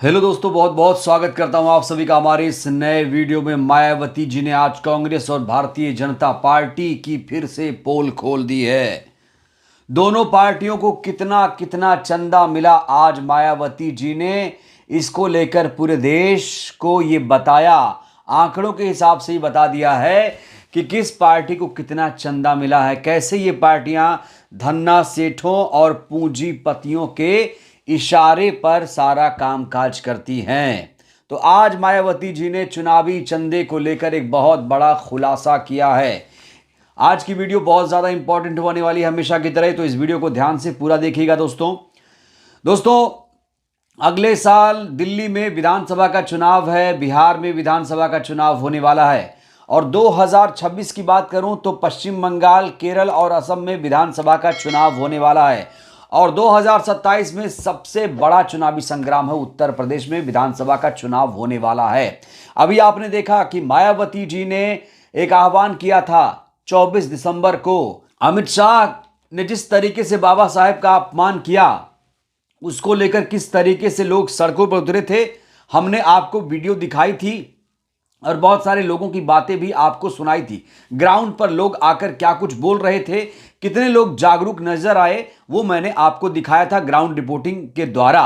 Hello दोस्तों, बहुत बहुत स्वागत करता हूं आप सभी का हमारे इस नए वीडियो में। मायावती जी ने आज कांग्रेस और भारतीय जनता पार्टी की फिर से पोल खोल दी है। दोनों पार्टियों को कितना कितना चंदा मिला, आज मायावती जी ने इसको लेकर पूरे देश को ये बताया। आंकड़ों के हिसाब से ही बता दिया है कि किस पार्टी को कितना चंदा मिला है, कैसे ये पार्टियां धन्ना सेठों और पूंजीपतियों के इशारे पर सारा कामकाज करती हैं। तो आज मायावती जी ने चुनावी चंदे को लेकर एक बहुत बड़ा खुलासा किया है। आज की वीडियो बहुत ज़्यादा इंपॉर्टेंट होने वाली है हमेशा की तरह, तो इस वीडियो को ध्यान से पूरा देखिएगा दोस्तों। अगले साल दिल्ली में विधानसभा का चुनाव है, बिहार में विधानसभा का चुनाव होने वाला है, और 2026 की बात करूं तो पश्चिम बंगाल, केरल और असम में विधानसभा का चुनाव होने वाला है, और 2027 में सबसे बड़ा चुनावी संग्राम है, उत्तर प्रदेश में विधानसभा का चुनाव होने वाला है। अभी आपने देखा कि मायावती जी ने एक आह्वान किया था 24 दिसंबर को। अमित शाह ने जिस तरीके से बाबा साहेब का अपमान किया, उसको लेकर किस तरीके से लोग सड़कों पर उतरे थे, हमने आपको वीडियो दिखाई थी और बहुत सारे लोगों की बातें भी आपको सुनाई थी। ग्राउंड पर लोग आकर क्या कुछ बोल रहे थे, कितने लोग जागरूक नजर आए, वो मैंने आपको दिखाया था ग्राउंड रिपोर्टिंग के द्वारा।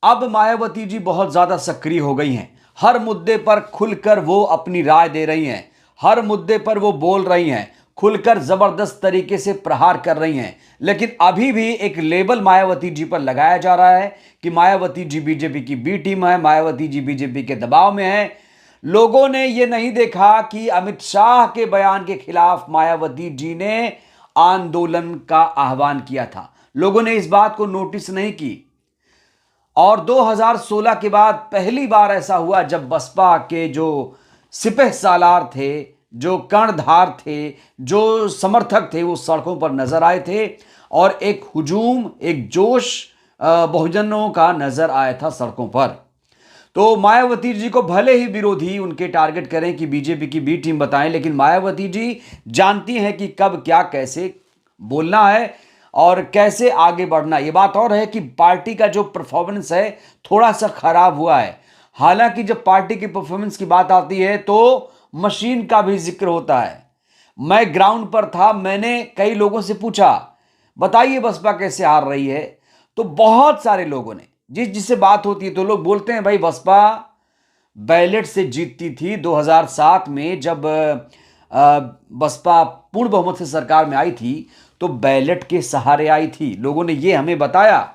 अब मायावती जी बहुत ज्यादा सक्रिय हो गई हैं। हर मुद्दे पर खुलकर वो अपनी राय दे रही हैं, हर मुद्दे पर वो बोल रही हैं, खुलकर जबरदस्त तरीके से प्रहार कर रही हैं। लेकिन अभी भी एक लेबल मायावती जी पर लगाया जा रहा है कि मायावती जी बीजेपी की बी टीम है, मायावती जी बीजेपी के दबाव में है। लोगों ने यह नहीं देखा कि अमित शाह के बयान के खिलाफ मायावती जी ने आंदोलन का आह्वान किया था। लोगों ने इस बात को नोटिस नहीं की। और 2016 के बाद पहली बार ऐसा हुआ जब बसपा के जो सिपह सालार थे, जो कर्णधार थे, जो समर्थक थे, वो सड़कों पर नजर आए थे, और एक हुजूम, एक जोश बहुजनों का नजर आया था सड़कों पर। तो मायावती जी को भले ही विरोधी उनके टारगेट करें कि बीजेपी की बी टीम बताएं, लेकिन मायावती जी जानती हैं कि कब क्या कैसे बोलना है और कैसे आगे बढ़ना। ये बात और है कि पार्टी का जो परफॉर्मेंस है थोड़ा सा खराब हुआ है। हालांकि जब पार्टी की परफॉर्मेंस की बात आती है तो मशीन का भी जिक्र होता है। मैं ग्राउंड पर था, मैंने कई लोगों से पूछा, बताइए बसपा कैसे हार रही है। तो बहुत सारे लोगों ने, जिससे बात होती है तो लोग बोलते हैं भाई बसपा बैलेट से जीतती थी 2007 में, जब बसपा पूर्ण बहुमत से सरकार में आई थी तो बैलेट के सहारे आई थी। लोगों ने ये हमें बताया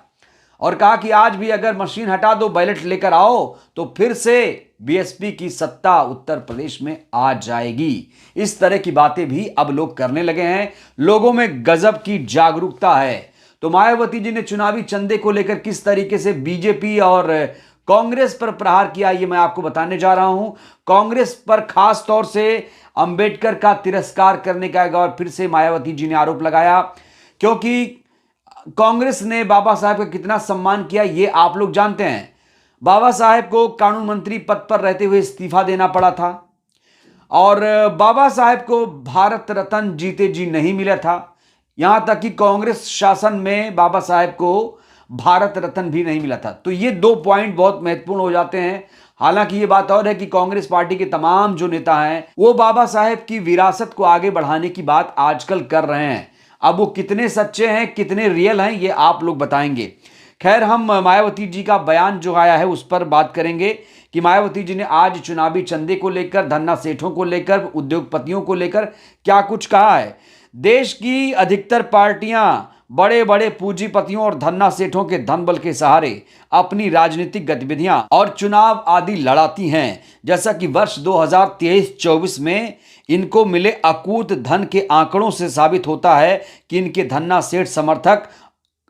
और कहा कि आज भी अगर मशीन हटा दो, बैलेट लेकर आओ, तो फिर से बीएसपी की सत्ता उत्तर प्रदेश में आ जाएगी। इस तरह की बातें भी अब लोग करने लगे हैं। लोगों में गजब की जागरूकता है। तो मायावती जी ने चुनावी चंदे को लेकर किस तरीके से बीजेपी और कांग्रेस पर प्रहार किया, ये मैं आपको बताने जा रहा हूं। कांग्रेस पर खास तौर से अंबेडकर का तिरस्कार करने का एक और फिर से मायावती जी ने आरोप लगाया, क्योंकि कांग्रेस ने बाबा साहेब का कितना सम्मान किया ये आप लोग जानते हैं। बाबा साहेब को कानून मंत्री पद पर रहते हुए इस्तीफा देना पड़ा था, और बाबा साहेब को भारत रत्न जीते जी नहीं मिला था। यहां तक कि कांग्रेस शासन में बाबा साहेब को भारत रत्न भी नहीं मिला था। तो ये दो पॉइंट बहुत महत्वपूर्ण हो जाते हैं। हालांकि ये बात और है कि कांग्रेस पार्टी के तमाम जो नेता हैं वो बाबा साहेब की विरासत को आगे बढ़ाने की बात आजकल कर रहे हैं। अब वो कितने सच्चे हैं, कितने रियल हैं, ये आप लोग बताएंगे। खैर, हम मायावती जी का बयान जो आया है उस पर बात करेंगे कि मायावती जी ने आज चुनावी चंदे को लेकर, धन्ना सेठों को लेकर, उद्योगपतियों को लेकर क्या कुछ कहा है। देश की अधिकतर पार्टियां बड़े बड़े पूंजीपतियों और धन्ना सेठों के धन बल के सहारे अपनी राजनीतिक गतिविधियां और चुनाव आदि लड़ाती हैं। जैसा कि वर्ष 2023-24 में इनको मिले अकूत धन के आंकड़ों से साबित होता है कि इनके धन्ना सेठ समर्थक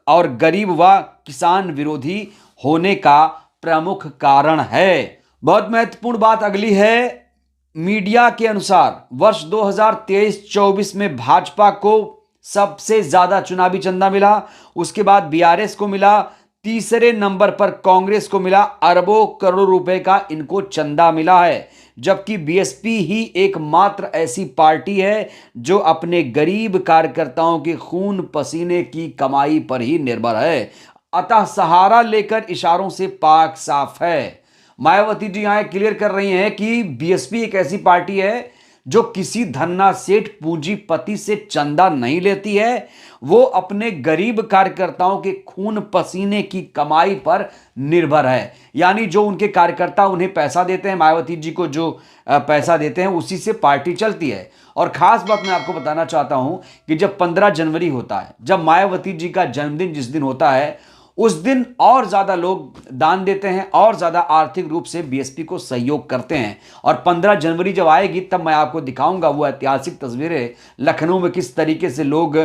और गरीब व किसान विरोधी होने का प्रमुख कारण है। बहुत महत्वपूर्ण बात अगली है। मीडिया के अनुसार वर्ष 2023-24 में भाजपा को सबसे ज्यादा चुनावी चंदा मिला, उसके बाद बीआरएस को मिला, तीसरे नंबर पर कांग्रेस को मिला। अरबों करोड़ों रुपए का इनको चंदा मिला है, जबकि बीएसपी ही एकमात्र ऐसी पार्टी है जो अपने गरीब कार्यकर्ताओं के खून पसीने की कमाई पर ही निर्भर है। अतः सहारा लेकर इशारों से पाक साफ है। मायावती जी यहां क्लियर कर रही हैं कि बीएसपी एक ऐसी पार्टी है जो किसी धन्ना सेठ पूंजीपति से चंदा नहीं लेती है, वो अपने गरीब कार्यकर्ताओं के खून पसीने की कमाई पर निर्भर है। यानी जो उनके कार्यकर्ता उन्हें पैसा देते हैं, मायावती जी को जो पैसा देते हैं, उसी से पार्टी चलती है। और खास बात मैं आपको बताना चाहता हूं कि जब 15 जनवरी होता है, जब मायावती जी का जन्मदिन जिस दिन होता है, उस दिन और ज्यादा लोग दान देते हैं और ज्यादा आर्थिक रूप से बीएसपी को सहयोग करते हैं। और 15 जनवरी जब आएगी तब मैं आपको दिखाऊंगा वो ऐतिहासिक तस्वीरें, लखनऊ में किस तरीके से लोग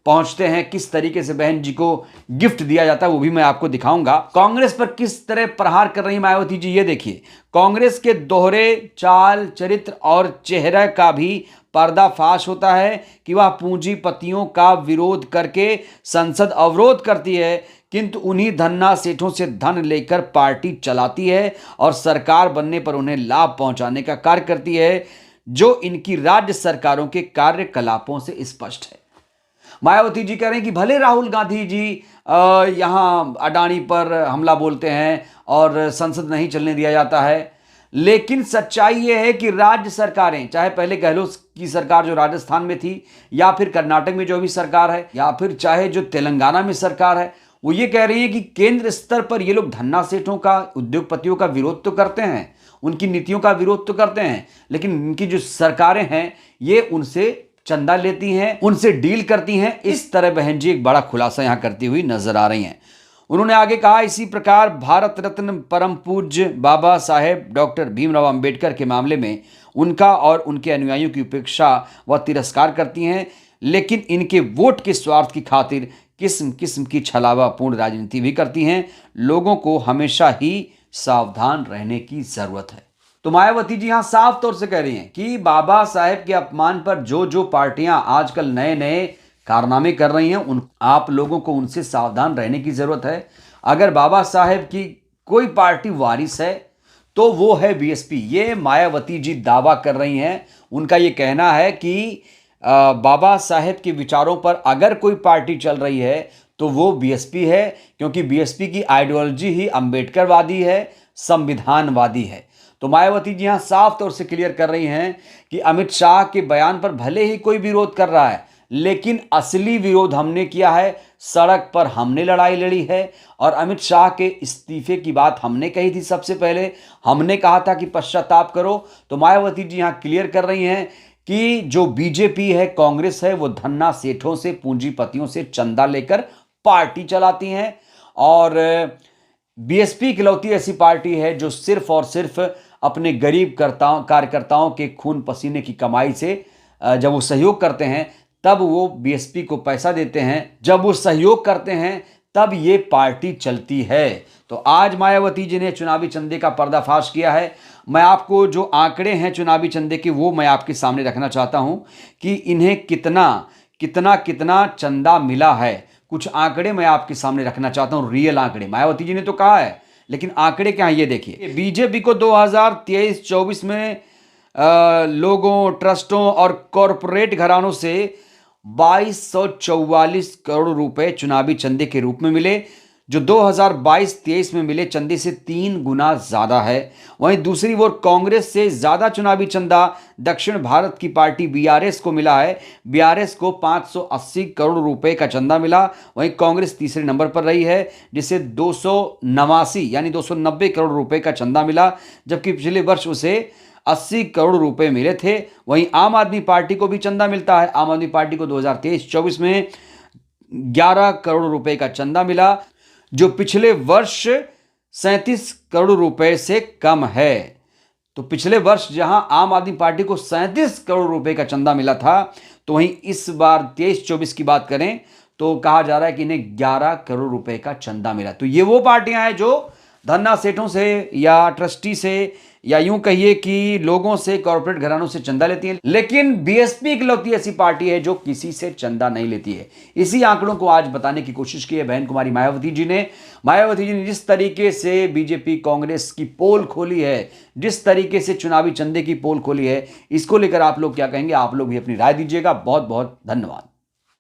पहुंचते हैं, किस तरीके से बहन जी को गिफ्ट दिया जाता है, वो भी मैं आपको दिखाऊंगा। कांग्रेस पर किस तरह प्रहार कर रही मायावती जी, ये देखिए। कांग्रेस के दोहरे चाल चरित्र और चेहरे का भी पर्दाफाश होता है कि वह पूंजीपतियों का विरोध करके संसद अवरोध करती है, किंतु उन्हीं धन्ना सेठों से धन लेकर पार्टी चलाती है और सरकार बनने पर उन्हें लाभ पहुंचाने का कार्य करती है, जो इनकी राज्य सरकारों के कार्यकलापों से स्पष्ट है। मायावती जी कह रहे हैं कि भले राहुल गांधी जी यहां अडानी पर हमला बोलते हैं और संसद नहीं चलने दिया जाता है, लेकिन सच्चाई यह है कि राज्य सरकारें, चाहे पहले गहलोत की सरकार जो राजस्थान में थी, या फिर कर्नाटक में जो भी सरकार है, या फिर चाहे जो तेलंगाना में सरकार है, वो ये कह रही है कि केंद्र स्तर पर ये लोग धन्ना सेठों का, उद्योगपतियों का विरोध तो करते हैं, उनकी नीतियों का विरोध तो करते हैं, लेकिन इनकी जो सरकारें हैं ये उनसे चंदा लेती हैं, उनसे डील करती हैं। इस तरह बहन जी एक बड़ा खुलासा यहां करती हुई नजर आ रही हैं। उन्होंने आगे कहा, इसी प्रकार भारत रत्न परम पूज्य बाबा साहेब डॉक्टर भीमराव अंबेडकर के मामले में उनका और उनके अनुयायियों की उपेक्षा व तिरस्कार करती हैं, लेकिन इनके वोट के स्वार्थ की खातिर किस्म किस्म की छलावापूर्ण राजनीति भी करती हैं। लोगों को हमेशा ही सावधान रहने की जरूरत है। तो मायावती जी यहां साफ तौर से कह रही हैं कि बाबा साहेब के अपमान पर जो जो पार्टियां आजकल नए नए कारनामे कर रही हैं, उन आप लोगों को उनसे सावधान रहने की जरूरत है। अगर बाबा साहेब की कोई पार्टी वारिस है तो वो है बीएसपी। ये मायावती जी दावा कर रही हैं। उनका ये कहना है कि बाबा साहेब के विचारों पर अगर कोई पार्टी चल रही है तो वो बीएसपी है, क्योंकि बीएसपी की आइडियोलॉजी ही अंबेडकरवादी है, संविधानवादी है। तो मायावती जी यहां साफ तौर से क्लियर कर रही हैं कि अमित शाह के बयान पर भले ही कोई विरोध कर रहा है, लेकिन असली विरोध हमने किया है, सड़क पर हमने लड़ाई लड़ी है। और अमित शाह के इस्तीफे की बात हमने कही थी, सबसे पहले हमने कहा था कि पश्चाताप करो। तो मायावती जी यहां क्लियर कर रही हैं कि जो बीजेपी है, कांग्रेस है, वो धन्ना सेठों से, पूंजीपतियों से चंदा लेकर पार्टी चलाती हैं। और बीएसपी इकलौती ऐसी पार्टी है जो सिर्फ और सिर्फ अपने गरीब कार्यकर्ताओं के खून पसीने की कमाई से जब वो सहयोग करते हैं तब वो बीएसपी को पैसा देते हैं, जब वो सहयोग करते हैं तब ये पार्टी चलती है। तो आज मायावती जी ने चुनावी चंदे का पर्दाफाश किया है। मैं आपको जो आंकड़े हैं चुनावी चंदे के वो मैं आपके सामने रखना चाहता हूं कि इन्हें कितना कितना कितना चंदा मिला है। कुछ आंकड़े मैं आपके सामने रखना चाहता हूं, रियल आंकड़े। मायावती जी ने तो कहा है, लेकिन आंकड़े क्या हैं ये देखिए। बीजेपी को 2023-24 में लोगों, ट्रस्टों और कॉरपोरेट घरानों से 2244 करोड़ रुपए चुनावी चंदे के रूप में मिले, जो 2022-23 में मिले चंदे से 3 गुना ज्यादा है। वहीं दूसरी ओर कांग्रेस से ज्यादा चुनावी चंदा दक्षिण भारत की पार्टी बीआरएस को मिला है। बीआरएस को 580 करोड़ रुपए का चंदा मिला। वहीं कांग्रेस तीसरे नंबर पर रही है, जिसे 289 यानी 290 करोड़ रुपए का चंदा मिला, जबकि पिछले वर्ष उसे 80 करोड़ रुपए मिले थे। वहीं आम आदमी पार्टी को भी चंदा मिलता है। आम आदमी पार्टी को 2023-24 में 11 करोड़ रुपए का चंदा मिला, जो पिछले वर्ष 37 करोड़ रुपए से कम है। तो पिछले वर्ष जहां आम आदमी पार्टी को 37 करोड़ रुपए का चंदा मिला था, तो वहीं इस बार 23-24 की बात करें तो कहा जा रहा है कि इन्हें 11 करोड़ रुपए का चंदा मिला। तो ये वो पार्टियां हैं जो धन्ना सेठों से या ट्रस्टी से या यूं कहिए कि लोगों से, कॉर्पोरेट घरानों से चंदा लेती है। लेकिन बीएसपी इकलौती ऐसी पार्टी है जो किसी से चंदा नहीं लेती है। इसी आंकड़ों को आज बताने की कोशिश की है बहन कुमारी मायावती जी ने। मायावती जी ने जिस तरीके से बीजेपी कांग्रेस की पोल खोली है, जिस तरीके से चुनावी चंदे की पोल खोली है, इसको लेकर आप लोग क्या कहेंगे? आप लोग भी अपनी राय दीजिएगा। बहुत बहुत धन्यवाद।